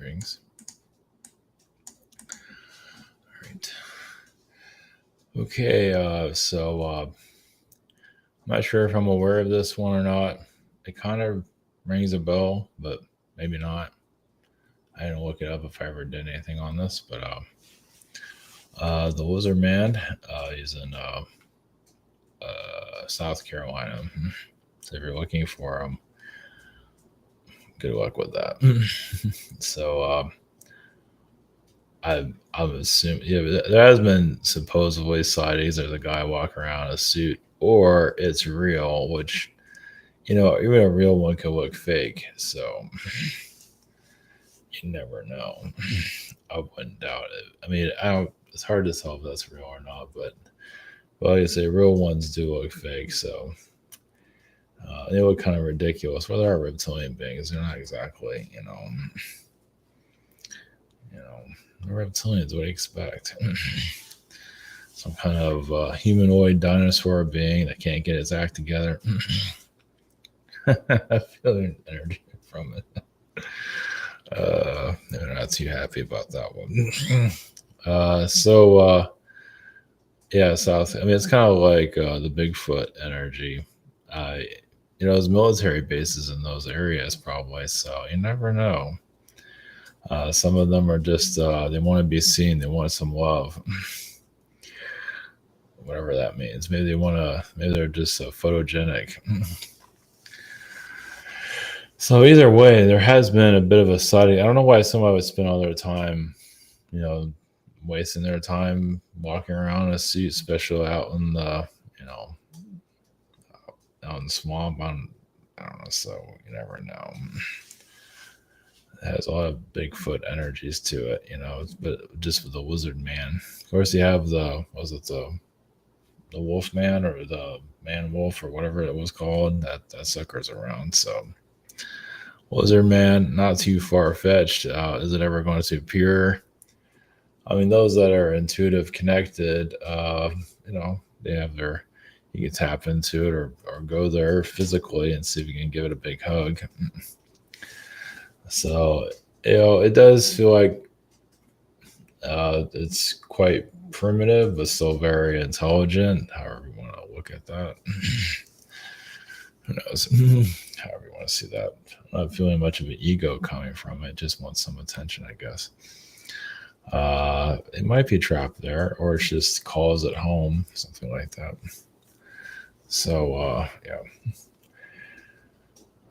beings. All right. Okay, so I'm not sure if I'm aware of this one or not. It kind of rings a bell, but maybe not. I didn't look it up if I ever did anything on this, but the Lizard Man, he's in South Carolina. So if you're looking for him, good luck with that. So I'm assuming, yeah, there has been supposedly sightings. There's a guy walking around in a suit, or it's real, which even a real one could look fake. So you never know. I wouldn't doubt it. I mean, I don't. It's hard to tell if that's real or not, but like I say, real ones do look fake. So they look kind of ridiculous. Well, there are reptilian beings. They're not exactly, reptilians. What do you expect? Some kind of humanoid dinosaur being that can't get its act together. I feel the energy from it. They're not too happy about that one. Yeah, South. I mean, it's kind of like the Bigfoot energy. There's military bases in those areas probably, so you never know. Some of them are just they want to be seen. They want some love, whatever that means. Maybe they want to. Maybe they're just photogenic. So either way, there has been a bit of a sighting. I don't know why somebody would spend all their time, wasting their time walking around in a suit, especially out in the, out in the swamp. I don't know. So you never know. It has a lot of Bigfoot energies to it, but just with the Lizard Man. Of course, you have the Wolf Man or the Man Wolf or whatever it was called. That sucker's around. So Lizard Man, not too far fetched. Is it ever going to appear? I mean, those that are intuitive connected, they have you can tap into it or go there physically and see if you can give it a big hug. So, it does feel like it's quite primitive, but still very intelligent, however you want to look at that. Who knows? However you want to see that. I'm not feeling much of an ego coming from it. Just wants some attention, I guess. It might be trapped there, or it's just calls at home, something like that. So, yeah.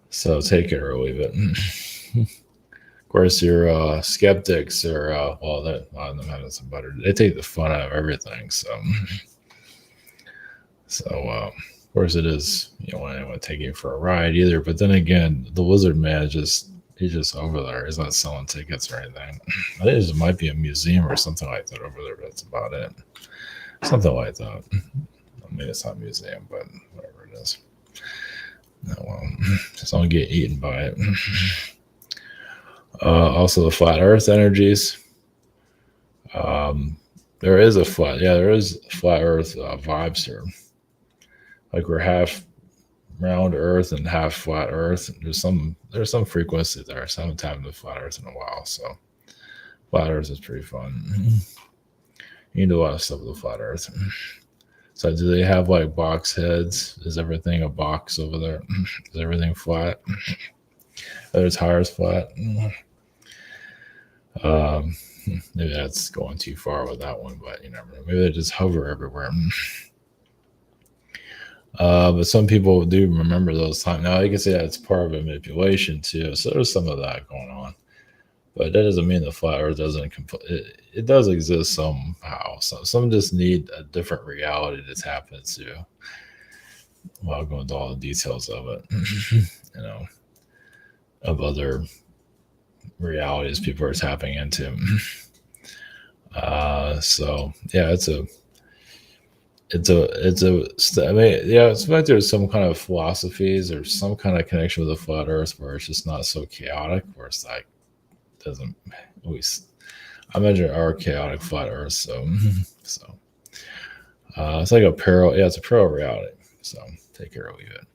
So take it or leave it. Of course, your skeptics are, a lot of them have some butter. They take the fun out of everything. So, of course, it is, anyone taking you for a ride either. But then again, the Lizard Man he's just over there. He's not selling tickets or anything. I think there might be a museum or something like that over there. But that's about it. Something like that. I mean, it's not a museum, but whatever it is. No, just don't get eaten by it. Also, the flat Earth energies. There is flat Earth vibes here. Like we're half round Earth and half flat Earth. There's some frequency there. So I haven't tapped into flat Earth in a while. So flat Earth is pretty fun. You can do a lot of stuff with the flat Earth. So do they have like box heads? Is everything a box over there? Is everything flat? Are their tires flat? Maybe that's going too far with that one, but you never know. Maybe they just hover everywhere. But some people do remember those times. Now, you can say that's part of a manipulation too. So there's some of that going on. But that doesn't mean the flat Earth doesn't. It does exist somehow. So some just need a different reality to tap into. Well, I'll go into all the details of it. Of other realities people are tapping into. So yeah, it's like there's some kind of philosophies or some kind of connection with the flat Earth where it's just not so chaotic, where it's like doesn't always. I imagine our chaotic flat Earth, so it's like a parallel. Yeah, it's a parallel reality. So take care or leave it.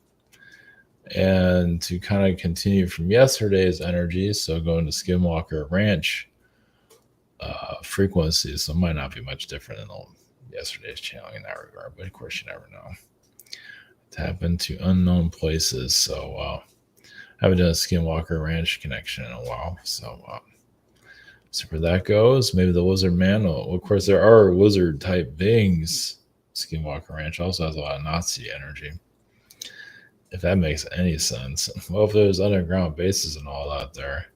And to kind of continue from yesterday's energy, so going to Skinwalker Ranch frequency, so it might not be much different than yesterday's channeling in that regard, but of course you never know. Tap into unknown places. So I haven't done a Skinwalker Ranch connection in a while. So where that goes, maybe the Wizard Man. Well, of course, there are wizard type beings. Skinwalker Ranch also has a lot of Nazi energy, if that makes any sense. Well, if there's underground bases and all that there,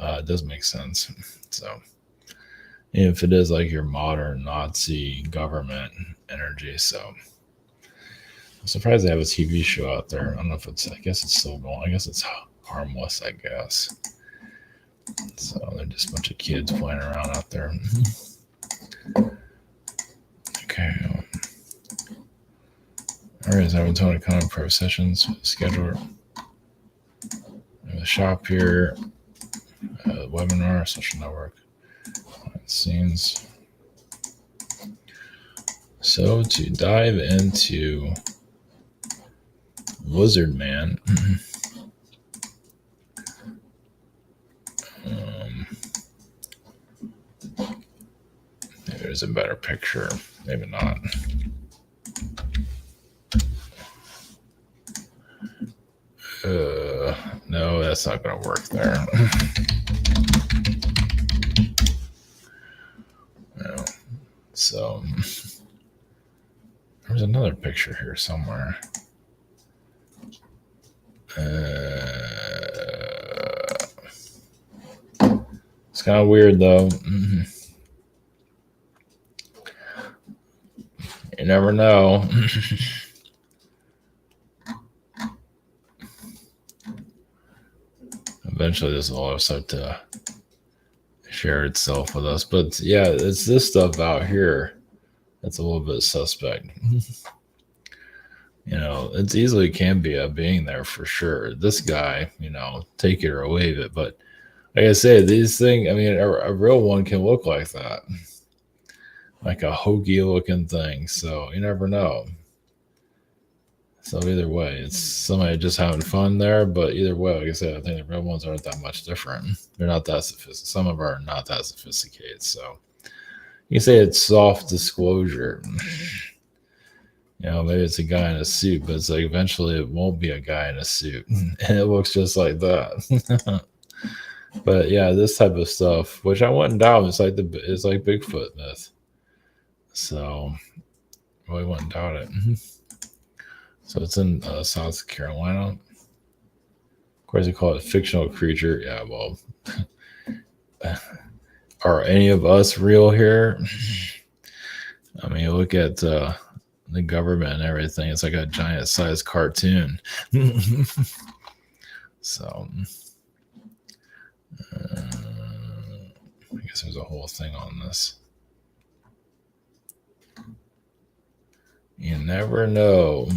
it does make sense. So, if it is like your modern Nazi government energy, so I'm surprised they have a TV show out there. I don't know if I guess it's still going. I guess it's harmless, I guess. So they're just a bunch of kids playing around out there. Okay. All right, having Tony Khan Pro sessions scheduled. The shop here, webinar, social network, scenes. So to dive into Wizard Man. Maybe there's a better picture. Maybe not. No, that's not going to work there. No. So there's another picture here somewhere. It's kind of weird though. You never know. Eventually this will all start to share itself with us. But yeah, it's this stuff out here that's a little bit suspect. It's easily can be a being there for sure. This guy, take it or leave it. But like I say, these things, a real one can look like that. Like a hokey looking thing. So you never know. So either way, it's somebody just having fun there. But either way, like I said, I think the real ones aren't that much different. They're not that sophisticated. Some of them are not that sophisticated. So you can say it's soft disclosure. Maybe it's a guy in a suit, but it's like eventually it won't be a guy in a suit. And it looks just like that. But yeah, this type of stuff, which I wouldn't doubt, it's like Bigfoot myth. So I really wouldn't doubt it. So it's in South Carolina. Of course, they call it a fictional creature. Yeah, well, are any of us real here? You look at the government and everything. It's like a giant sized cartoon. So I guess there's a whole thing on this. You never know.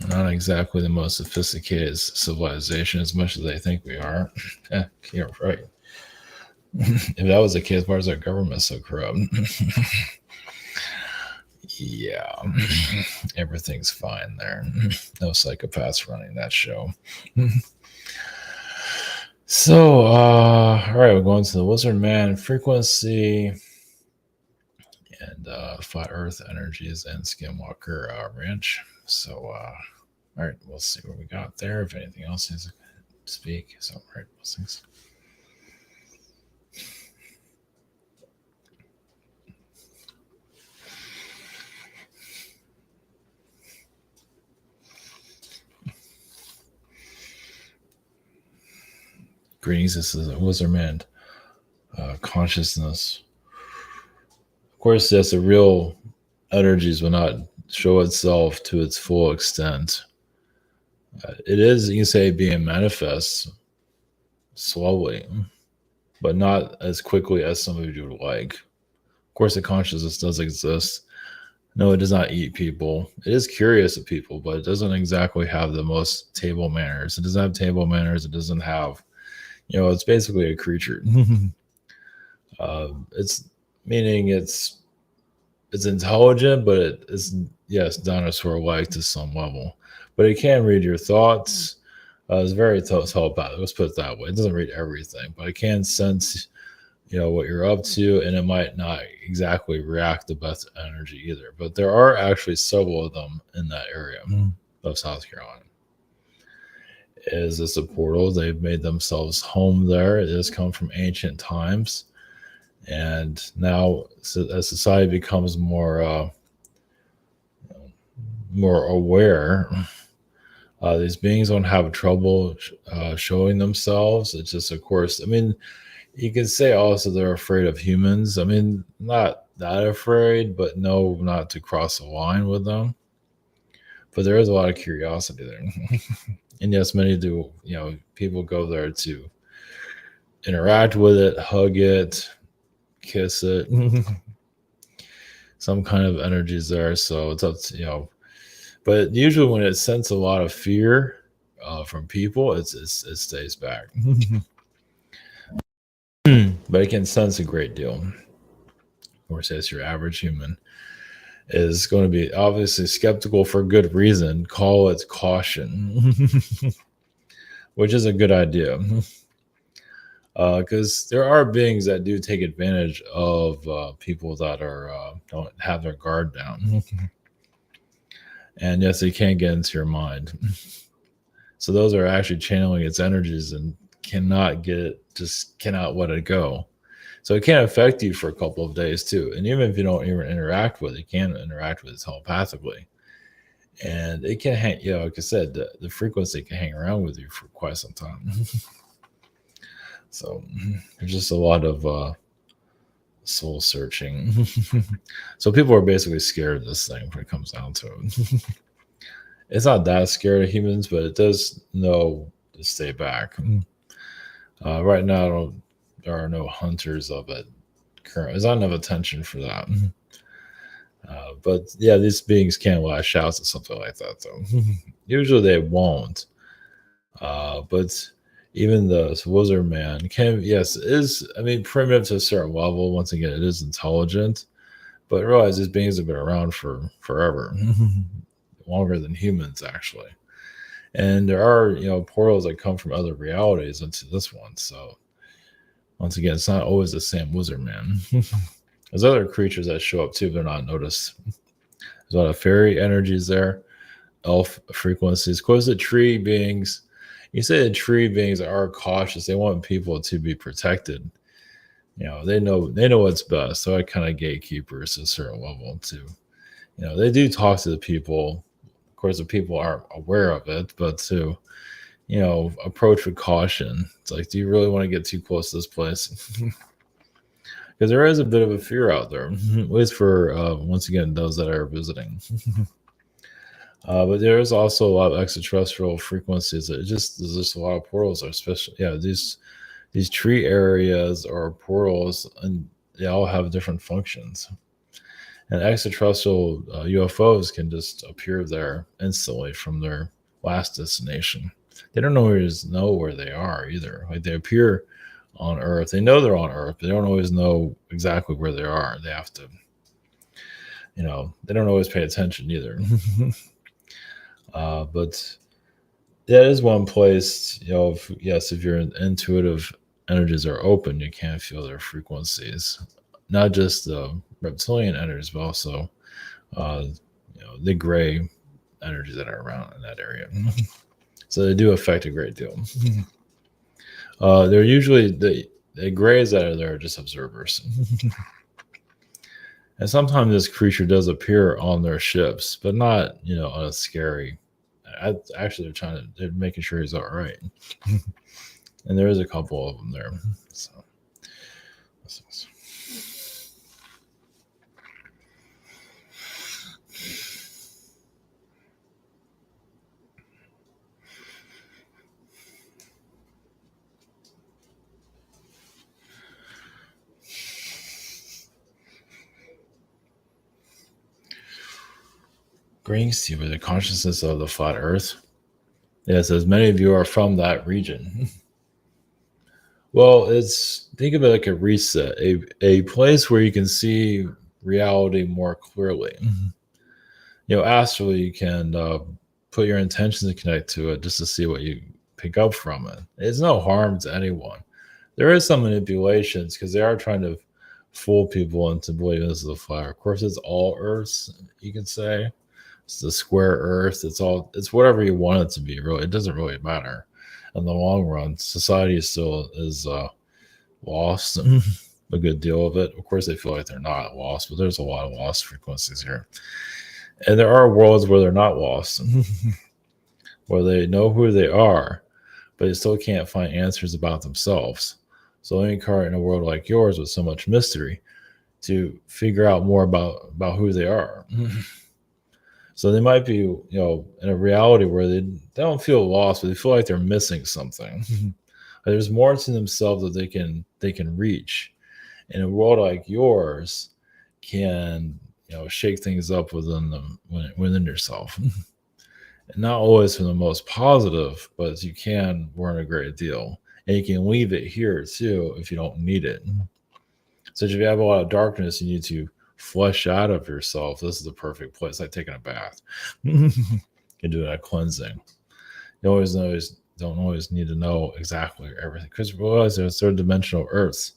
Not exactly the most sophisticated civilization as much as they think we are. You're right. If that was the case, why is our government so corrupt? Yeah, everything's fine there. No psychopaths running that show. So, all right, we're going to the Wizard Man frequency and Flat Earth energies and Skinwalker Ranch. So, all right, we'll see what we got there. If anything else needs to speak. So, all right, blessings. Greetings, this is a Wizard Man consciousness. Of course, yes, the real energies will not show itself to its full extent. It is, you can say, being manifest slowly, but not as quickly as some of you would like. Of course, the consciousness does exist. No, it does not eat people. It is curious of people, but it doesn't exactly have the most table manners. It doesn't have table manners. It doesn't have, it's basically a creature. It's meaning it's intelligent, but it is, yes, dinosaur-like to some level. but it can read your thoughts. It's very telepathic. Let's put it that way. It doesn't read everything, but it can sense, what you're up to, and it might not exactly react the best energy either. But there are actually several of them in that area of South Carolina. Is this a portal? They've made themselves home there. It has come from ancient times, and now as society becomes more aware, these beings don't have trouble showing themselves. It's just, of course, I mean, you can say also they're afraid of humans. I mean, not that afraid, but no, not to cross the line with them. But there is a lot of curiosity there. And yes, many do, people go there to interact with it, hug it, kiss it. Some kind of energies there. So it's up to, but usually when it senses a lot of fear from people, it stays back. But it can sense a great deal. Of course, as your average human is going to be obviously skeptical for good reason. Call it caution, which is a good idea. Because there are beings that do take advantage of people that don't have their guard down. And yes, they can get into your mind. So those are actually channeling its energies and cannot let it go. So it can affect you for a couple of days too. And even if you don't even interact with it, you can interact with it telepathically. And it can hang, like I said, the frequency can hang around with you for quite some time. So there's just a lot of soul searching. So people are basically scared of this thing when it comes down to it. It's not that scared of humans, but it does know to stay back. Right now, there are no hunters of it currently. There's not enough attention for that. But yeah, these beings can lash out at something like that, though. Usually they won't. But even the wizard man can, yes, is, I mean, primitive to a certain level. Once again, it is intelligent, but realize these beings have been around for forever, longer than humans, actually. And there are, portals that come from other realities into this one. So once again, it's not always the same wizard man. There's other creatures that show up too, they're not noticed. There's a lot of fairy energies there, elf frequencies. Of course, the tree beings, you say the tree beings are cautious. They want people to be protected. They know what's best. So I kind of gatekeepers to a certain level too. They do talk to the people. Of course, the people aren't aware of it, but to approach with caution. It's like, do you really want to get too close to this place? Because there is a bit of a fear out there, at least for once again those that are visiting. But there is also a lot of extraterrestrial frequencies. There's just a lot of portals, especially these tree areas or portals, and they all have different functions. And extraterrestrial UFOs can just appear there instantly from their last destination. They don't always know where they are either. Like, they appear on Earth. They know they're on Earth, but they don't always know exactly where they are. They have to, they don't always pay attention either. But that is one place, if your intuitive energies are open, you can feel their frequencies. Not just the reptilian energies, but also, the gray energies that are around in that area. So they do affect a great deal. They're usually the grays that are there are just observers. And sometimes this creature does appear on their ships, but not, on a scary. Actually, they're making sure he's all right. And there is a couple of them there. So. Brings to you with the consciousness of the flat earth. Yes, as many of you are from that region. Well, think of it like a reset, a place where you can see reality more clearly. Astrally, you can put your intentions and connect to it just to see what you pick up from it. It's no harm to anyone. There is some manipulations because they are trying to fool people into believing this is a flat. Of course, it's all Earths. You can say it's the square Earth. It's whatever you want it to be. Really, it doesn't really matter. In the long run, society still is lost. A good deal of it. Of course, they feel like they're not lost, but there's a lot of lost frequencies here. And there are worlds where they're not lost, where they know who they are, but they still can't find answers about themselves. So they incarnate in a world like yours with so much mystery to figure out more about who they are. So they might be, in a reality where they don't feel lost, but they feel like they're missing something. There's more to themselves that they can reach. And a world like yours can, shake things up within them, within yourself. And not always from the most positive, but you can learn a great deal. And you can leave it here too if you don't need it. So if you have a lot of darkness, you need to flush out of yourself. This is the perfect place, like taking a bath. You do that cleansing. You don't always need to know exactly everything because realize there's third dimensional Earths.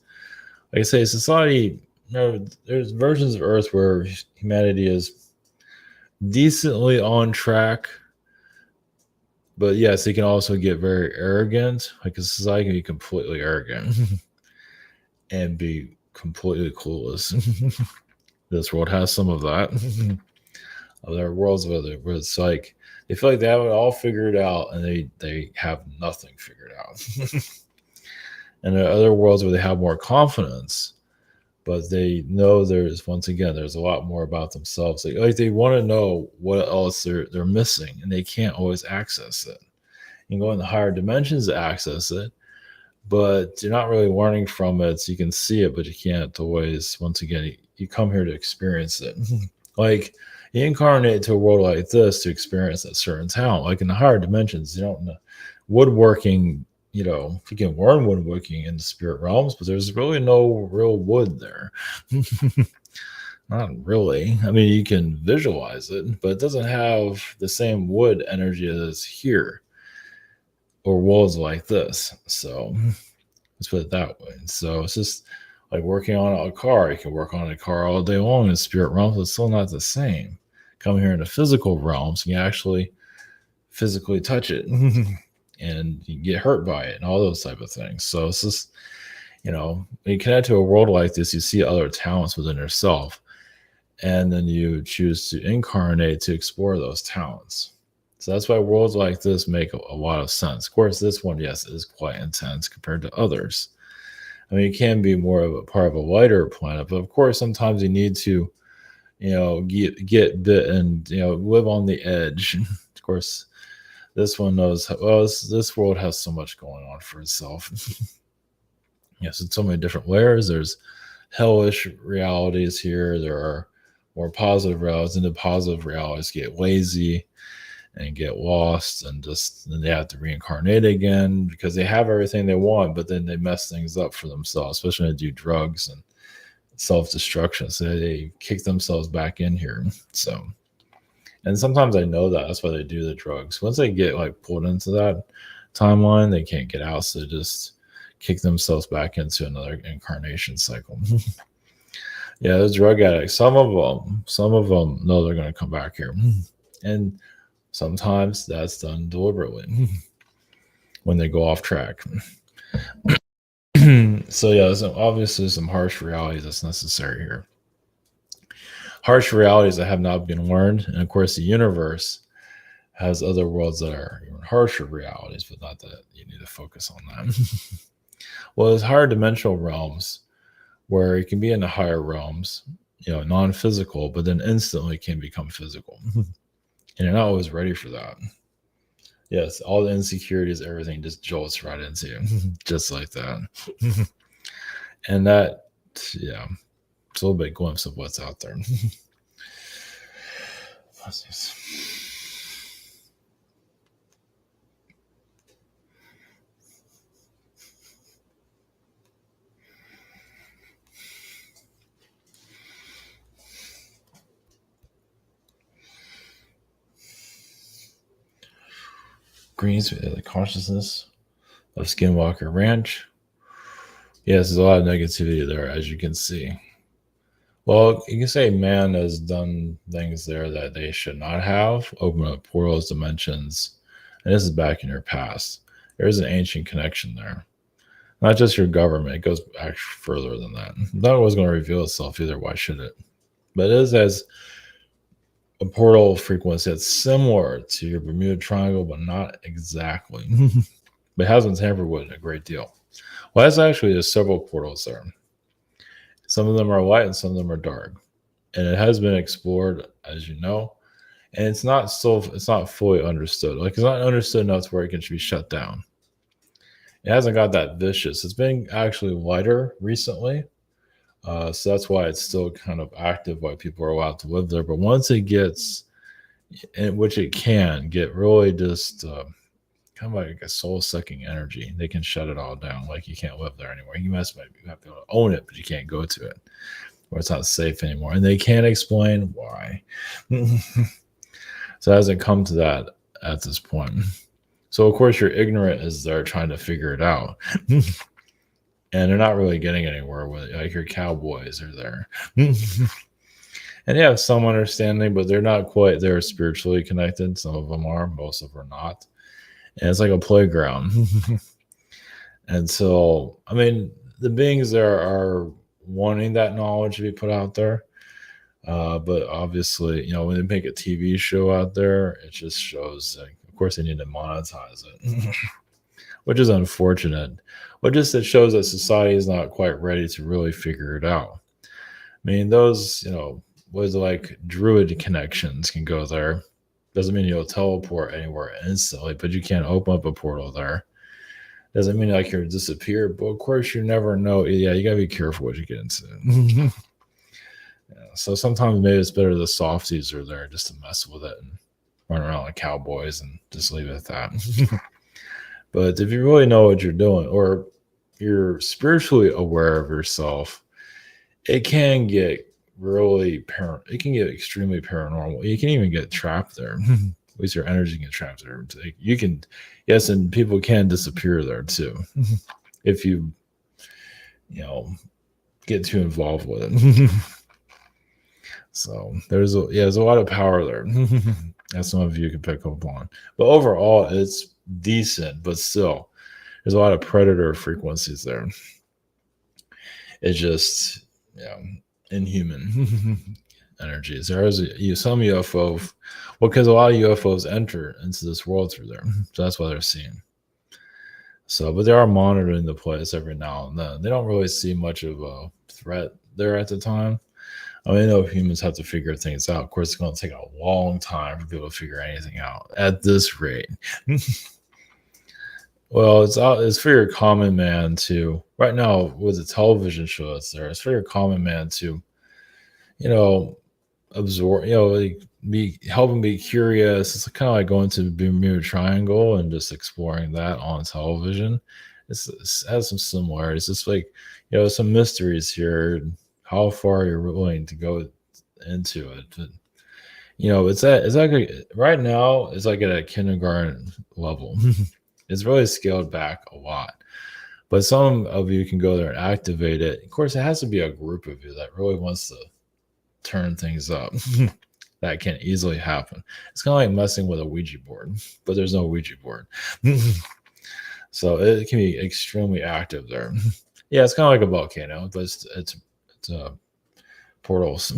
Like I say, society, there's versions of Earth where humanity is decently on track. But yes, it can also get very arrogant. Like a society can be completely arrogant and be completely clueless. This world has some of that. There are worlds where it's like they feel like they have it all figured out and they have nothing figured out. And there are other worlds where they have more confidence, but they know there's a lot more about themselves. Like they want to know what else they're missing, and they can't always access it. You can go in the higher dimensions to access it, but you're not really learning from it. So you can see it, but you can't always. Once again, you come here to experience it. Like you incarnate to a world like this to experience a certain talent. Like in the higher dimensions, you don't know woodworking. You can learn woodworking in the spirit realms, but there's really no real wood there. Not really. I mean, you can visualize it, but it doesn't have the same wood energy as here or worlds like this. So let's put it that way. So it's just like working on a car. You can work on a car all day long in spirit realms, but it's still not the same. Come here in the physical realms, you actually physically touch it and you get hurt by it and all those type of things. So it's just, when you connect to a world like this, you see other talents within yourself. And then you choose to incarnate to explore those talents. So that's why worlds like this make a lot of sense. Of course, this one, yes, is quite intense compared to others. I mean, it can be more of a part of a lighter planet, but of course, sometimes you need to, get bit and live on the edge. Of course, this one knows. Well, this world has so much going on for itself. Yes, it's so many different layers. There's hellish realities here. There are more positive realities, and the positive realities get lazy and get lost, and then they have to reincarnate again because they have everything they want, but then they mess things up for themselves, especially when they do drugs and self-destruction. So they kick themselves back in here. So, and sometimes I know that's why they do the drugs. Once they get like pulled into that timeline, they can't get out, so they just kick themselves back into another incarnation cycle. Yeah, the drug addicts. Some of them know they're going to come back here, and sometimes that's done deliberately when they go off track. So yeah, there's obviously some harsh realities that's necessary here. Harsh realities that have not been learned, and of course, the universe has other worlds that are even harsher realities, but not that you need to focus on that. Well, there's higher dimensional realms where it can be in the higher realms, non-physical, but then instantly can become physical. And you're not always ready for that. Yes, all the insecurities, everything just jolts right into you, just like that. And that, yeah, it's a little bit glimpse of what's out there. Greens, the consciousness of Skinwalker Ranch. Yes, there's a lot of negativity there, as you can see. Well, you can say man has done things there that they should not have, open up portals, dimensions, and this is back in your past. There is an ancient connection there. Not just your government, it goes back further than that. Not always going to reveal itself either. Why should it? But it is as a portal frequency that's similar to your Bermuda Triangle, but not exactly. But it has been tampered with a great deal. Well, that's actually there's several portals there. Some of them are light and some of them are dark. And it has been explored, as you know, and it's not fully understood. Like it's not understood enough to where it can be shut down. It hasn't got that vicious. It's been actually lighter recently. So that's why it's still kind of active, why people are allowed to live there. But once it gets, in which it can get really just kind of like a soul-sucking energy, they can shut it all down. Like you can't live there anymore. You have to be able to own it, but you can't go to it, or it's not safe anymore. And they can't explain why. So it hasn't come to that at this point. So of course you're ignorant as they're trying to figure it out. And they're not really getting anywhere with it. Like your cowboys are there. And they have some understanding, but they're not quite there spiritually connected. Some of them are, most of them are not. And it's like a playground. And so, I mean, the beings there are wanting that knowledge to be put out there. But obviously, you know, when they make a TV show out there, it just shows, like, of course, they need to monetize it, which is unfortunate. But just it shows that society is not quite ready to really figure it out. I mean, those, you know, was like druid connections can go there. Doesn't mean you'll teleport anywhere instantly, but you can't open up a portal there. Doesn't mean like you'll disappear, but of course you never know. Yeah, you gotta be careful what you get into. Yeah, so sometimes maybe it's better the softies are there just to mess with it and run around like cowboys and just leave it at that. But if you really know what you're doing, or you're spiritually aware of yourself, it can get it can get extremely paranormal. You can even get trapped there. At least your energy can get trapped there. You can, yes, and people can disappear there too. If you get too involved with it. So there's a lot of power there. As some of you can pick up on. But overall, it's decent, but still, there's a lot of predator frequencies there. It's just, inhuman energies. There is some UFO, well, because a lot of UFOs enter into this world through there. So that's why they're seen. So, but they are monitoring the place every now and then. They don't really see much of a threat there at the time. I mean, I know humans have to figure things out. Of course, it's going to take a long time for people to figure anything out at this rate. Well, it's for your common man to, right now with the television show that's there, it's for your common man to, absorb, like help him be curious. It's kind of like going to the Bermuda Triangle and just exploring that on television. It has some similarities. It's like, some mysteries here. How far you're willing to go into it. But, it's like right now, it's like at a kindergarten level. It's really scaled back a lot. But some of you can go there and activate it. Of course, it has to be a group of you that really wants to turn things up. That can easily happen. It's kind of like messing with a Ouija board, but there's no Ouija board. So it can be extremely active there. Yeah, it's kind of like a volcano, but it's portals.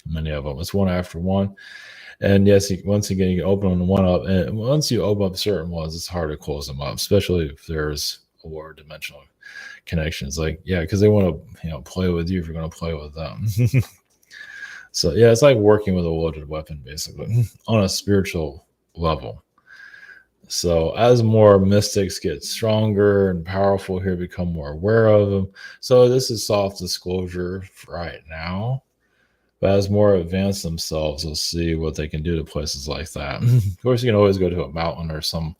Many of them. It's one after one. And yes, once again, you can open one up. And once you open up certain ones, it's hard to close them up, especially if there's a lower dimensional connections. Like, yeah, because they want to, play with you if you're going to play with them. So, yeah, it's like working with a loaded weapon, basically, on a spiritual level. So as more mystics get stronger and powerful here, become more aware of them. So this is soft disclosure right now. But as more advanced themselves, they'll see what they can do to places like that. Of course, you can always go to a mountain or some.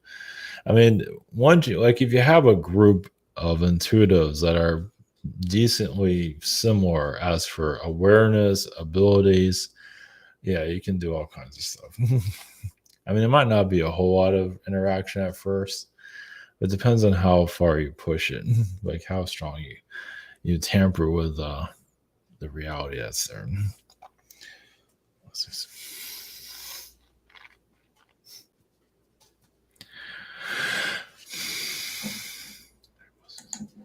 I mean, if you have a group of intuitives that are decently similar as for awareness, abilities, yeah, you can do all kinds of stuff. I mean, it might not be a whole lot of interaction at first. It depends on how far you push it, like how strong you tamper with the reality that's there.